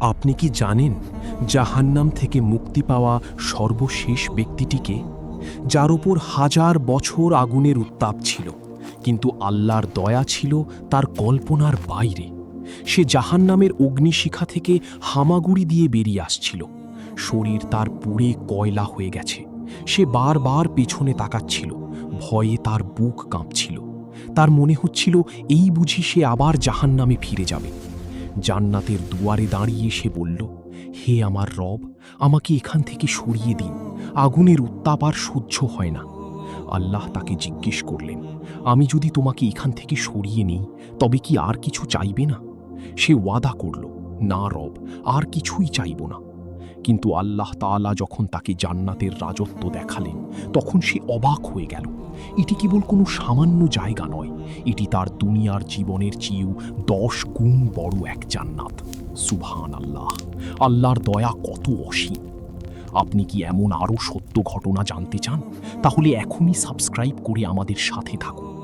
আপনি কি জানেন জাহান্নাম থেকে মুক্তি পাওয়া সর্বশেষ ব্যক্তিটিকে, যার উপর হাজার বছর আগুনের উত্তাপ ছিল, কিন্তু আল্লাহর দয়া ছিল তার কল্পনার বাইরে। সে জাহান্নামের অগ্নিশিখা থেকে হামাগুড়ি দিয়ে বেরিয়ে আসছিল। শরীর তার পুড়ে কয়লা হয়ে গেছে। সে বারবার পেছনে তাকাচ্ছিল, ভয়ে তার বুক কাঁপছিল। তার মনে হচ্ছিল এই বুঝি সে আবার জাহান্নামে ফিরে যাবে। জান্নাতের দুয়ারে দাঁড়িয়ে সে বলল, হে আমার রব, আমাকে এখান থেকে সরিয়ে দিন, আগুনের উত্তাপ আর সহ্য হয় না। আল্লাহ তাকে জিজ্ঞেস করলেন, আমি যদি তোমাকে এখান থেকে সরিয়ে নিই, তবে কি আর কিছু চাইবে না? সে ওয়াদা করল, না রব, আর কিছুই চাইব না। কিন্তু আল্লাহ তাআলা যখন তাকে জান্নাতের রাজত্ব দেখালেন, তখন সে অবাক হয়ে গেল। এটি কেবল কোনো সামান্য জায়গা নয়, এটি তার দুনিয়ার জীবনের চেয়েও 10 গুণ বড় এক জান্নাত। সুবহান আল্লাহ! আল্লাহর দয়া কত অসীম! আপনি কি এমন আরও সত্য ঘটনা জানতে চান? তাহলে এখনই সাবস্ক্রাইব করে আমাদের সাথে থাকুন।